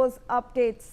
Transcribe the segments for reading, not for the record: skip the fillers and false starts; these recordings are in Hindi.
those updates.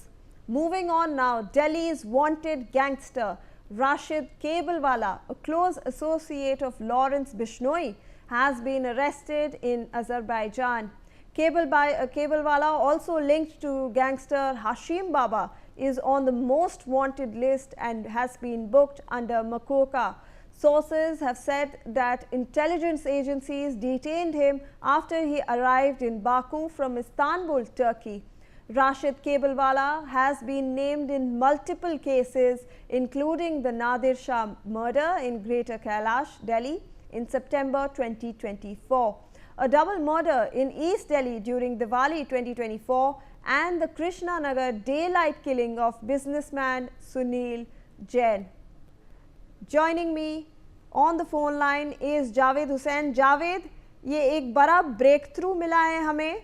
Moving on now, Delhi's wanted gangster Rashid Kebalwala, a close associate of Lawrence Bishnoi, has been arrested in Azerbaijan. Kebalwala, also linked to gangster Hashim Baba, is on the most wanted list and has been booked under Makoka. Sources have said that intelligence agencies detained him after he arrived in Baku from Istanbul, Turkey. Rashid Kebalwala has been named in multiple cases, including the Nadir Shah murder in Greater Kailash, Delhi, in September 2024, a double murder in East Delhi during Diwali 2024, and the Krishna Nagar daylight killing of businessman Sunil Jain. Joining me on the phone line is Javed Hussain. Javed, ये एक बड़ा ब्रेक थ्रू मिला है हमें।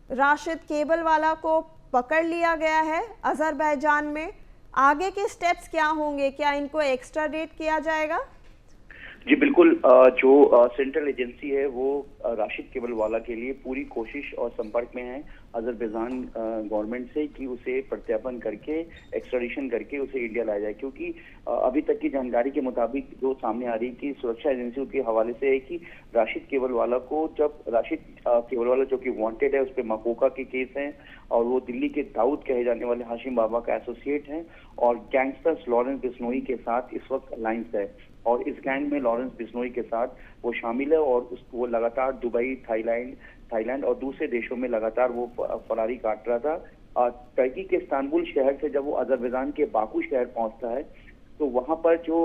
राशिद केबलवाला को पकड़ लिया गया है अजरबैजान में। आगे के स्टेप्स क्या होंगे? क्या इनको एक्स्ट्राडेट किया जाएगा? जी बिल्कुल, जो सेंट्रल एजेंसी है वो राशिद केबलवाला के लिए पूरी कोशिश और संपर्क में है अजरबैजान गवर्नमेंट से कि उसे प्रत्यार्पण करके एक्स्ट्राडिशन करके उसे इंडिया लाया जाए, क्योंकि अभी तक की जानकारी के मुताबिक जो सामने आ रही थी सुरक्षा एजेंसियों के हवाले से है कि राशिद केबलवाला को, जब राशिद केबलवाला जो कि वांटेड है, उस पर मकोका के केस हैं और वो दिल्ली के दाऊद कहे जाने वाले हाशिम बाबा का एसोसिएट है और गैंगस्टर्स लॉरेंस बिश्नोई के साथ इस वक्त अलायंस है और इस गैंग में लॉरेंस बिश्नोई के साथ वो शामिल है और वो लगातार दुबई, थाईलैंड और दूसरे देशों में लगातार वो फरारी काट रहा था। टर्की के इस्तांबुल शहर से जब वो अजरबैजान के बाकू शहर पहुंचता है तो वहां पर जो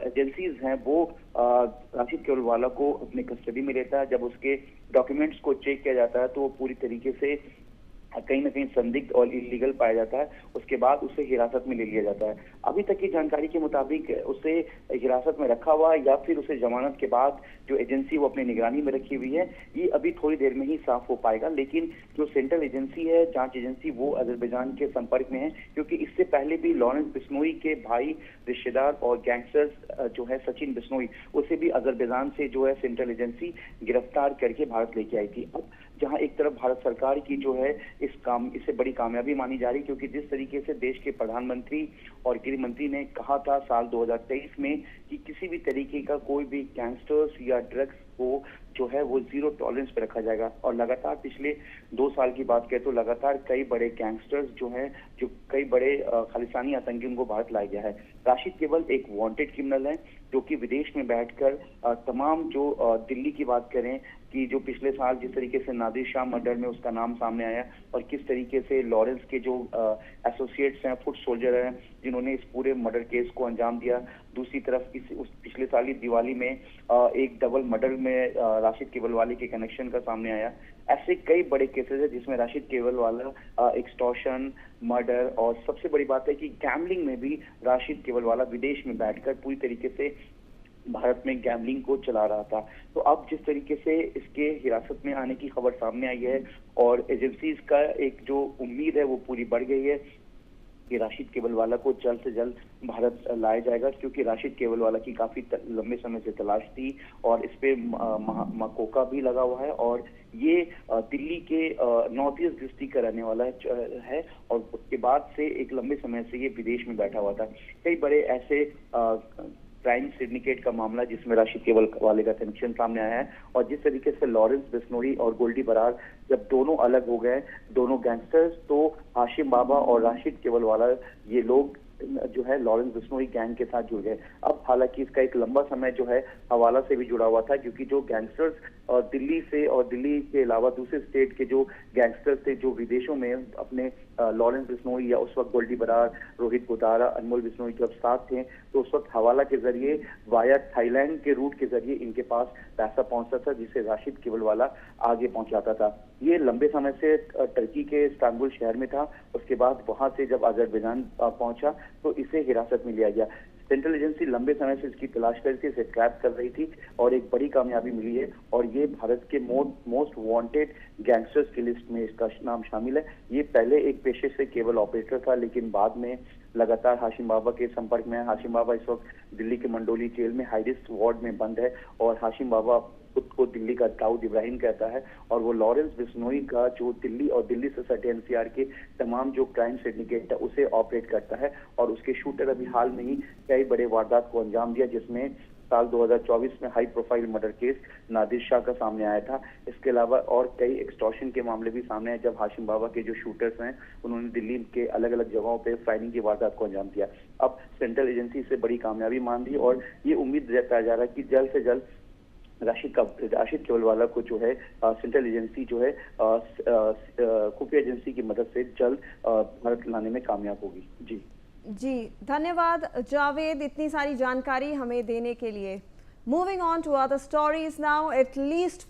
एजेंसीज हैं वो राशिद केबलवाला को अपने कस्टडी में लेता है। जब उसके डॉक्यूमेंट्स को चेक किया जाता है तो वो पूरी तरीके से कहीं ना कहीं संदिग्ध और इलीगल पाया जाता है। उसके बाद उसे हिरासत में ले लिया जाता है। अभी तक की जानकारी के मुताबिक उसे हिरासत में रखा हुआ या फिर उसे जमानत के बाद जो एजेंसी वो अपनी निगरानी में रखी हुई है, ये अभी थोड़ी देर में ही साफ हो पाएगा। लेकिन जो सेंट्रल एजेंसी है, जांच एजेंसी, वो अजरबैजान के संपर्क में है, क्योंकि इससे पहले भी लॉरेंस बिश्नोई के भाई, रिश्तेदार और गैंगस्टर्स जो है सचिन बिश्नोई, उसे भी अजरबैजान से जो है सेंट्रल एजेंसी गिरफ्तार करके भारत लेके आई थी। अब जहां एक तरफ भारत सरकार की जो है इसे बड़ी कामयाबी मानी जा रही, क्योंकि जिस तरीके से देश के प्रधानमंत्री और गृह मंत्री ने कहा था साल 2023 में कि किसी भी तरीके का कोई भी गैंगस्टर्स या ड्रग्स को जो है वो जीरो टॉलरेंस पे रखा जाएगा, और लगातार पिछले 2 साल की बात करें तो लगातार कई बड़े गैंगस्टर्स जो हैं, जो कई बड़े खालिस्तानी आतंकियों को भारत लाया गया है। राशिद केवल एक वांटेड क्रिमिनल है जो कि विदेश में बैठकर तमाम जो दिल्ली की बात करें कि जो पिछले साल जिस तरीके से नादिर शाह मर्डर में उसका नाम सामने आया और किस तरीके से लॉरेंस के जो एसोसिएट्स हैं, फुट सोल्जर हैं, जिन्होंने इस पूरे मर्डर केस को अंजाम दिया। दूसरी तरफ पिछले साल ही दिवाली में एक डबल मर्डर में राशिद केबलवाला के कनेक्शन का सामने आया। ऐसे कई बड़े केसेस है जिसमें राशिद केबलवाला एक्सटॉर्शन, मर्डर और सबसे बड़ी बात है कि गैम्बलिंग में भी राशिद केबलवाला विदेश में बैठकर पूरी तरीके से भारत में गैम्बलिंग को चला रहा था। तो अब जिस तरीके से इसके हिरासत में आने की खबर सामने आई है और एजेंसीज का एक जो उम्मीद है वो पूरी बढ़ गई है कि राशिद केबलवाला को जल्द से जल्द भारत लाया जाएगा, क्योंकि राशिद केबलवाला की काफी लंबे समय से तलाश थी और इस पे मकोका भी लगा हुआ है और ये दिल्ली के नॉर्थ ईस्ट डिस्ट्रिक्ट का रहने वाला है और उसके बाद से एक लंबे समय से ये विदेश में बैठा हुआ था। कई बड़े ऐसे क्राइम सिंडिकेट का मामला जिसमें राशिद केबलवाला का कनेक्शन सामने आया है और जिस तरीके से लॉरेंस बिश्नोई और गोल्डी बरार जब दोनों अलग हो गए, दोनों गैंगस्टर्स, तो हाशिम बाबा और राशिद केबलवाला ये लोग जो है लॉरेंस बिश्नोई गैंग के साथ जुड़ गए। अब हालांकि इसका एक लंबा समय जो है हवाला से भी जुड़ा हुआ था, क्योंकि जो गैंगस्टर्स दिल्ली से और दिल्ली के अलावा दूसरे स्टेट के जो गैंगस्टर्स थे जो विदेशों में अपने लॉरेंस बिश्नोई या उस वक्त गोल्डी बरार, रोहित गोदारा, अनमोल बिश्नोई जब साथ थे तो उस वक्त हवाला के जरिए वाया थाईलैंड के रूट के जरिए इनके पास पैसा पहुंचता था जिसे राशिद केबलवाला आगे पहुंचाता था। ये लंबे समय से टर्की के इस्तांबुल शहर में था, उसके बाद वहां से जब अजरबैजान पहुंचा तो इसे हिरासत में लिया गया। सेंट्रल एजेंसी लंबे समय से इसकी तलाश कर रही थी, इसे ट्रैप कर रही थी और एक बड़ी कामयाबी मिली है और ये भारत के मोस्ट वांटेड गैंगस्टर्स की लिस्ट में इसका नाम शामिल है। ये पहले एक पेशे से केबल ऑपरेटर था, लेकिन बाद में लगातार हाशिम बाबा के संपर्क में है। हाशिम बाबा इस वक्त दिल्ली के मंडोली जेल में हाई रिस्क वार्ड में बंद है और हाशिम बाबा खुद को दिल्ली का दाऊद इब्राहिम कहता है, और वो लॉरेंस बिश्नोई का जो दिल्ली और दिल्ली से सटे एनसीआर के तमाम जो क्राइम सिंडिकेट है उसे ऑपरेट करता है। और उसके शूटर अभी हाल में ही कई बड़े वारदात को अंजाम दिया, जिसमें साल 2024 में high profile murder case Nadir Shah का सामने आया था। इसके अलावा और कई एक्सटॉर्शन के मामले भी सामने आए, जब हाशिम बाबा के जो शूटर्स हैं उन्होंने दिल्ली के अलग अलग जगहों पे फायरिंग की वारदात को अंजाम दिया। अब सेंट्रल एजेंसी से बड़ी कामयाबी मान दी और ये उम्मीद जताया जा रहा है कि जल्द से जल्द राशिद केबलवाला को जो है सेंट्रल एजेंसी जो है खुफिया एजेंसी की मदद से जल्द भारत लाने में कामयाब होगी। जी, धन्यवाद जावेद, इतनी सारी जानकारी हमें देने के लिए। Moving on to other stories now, at least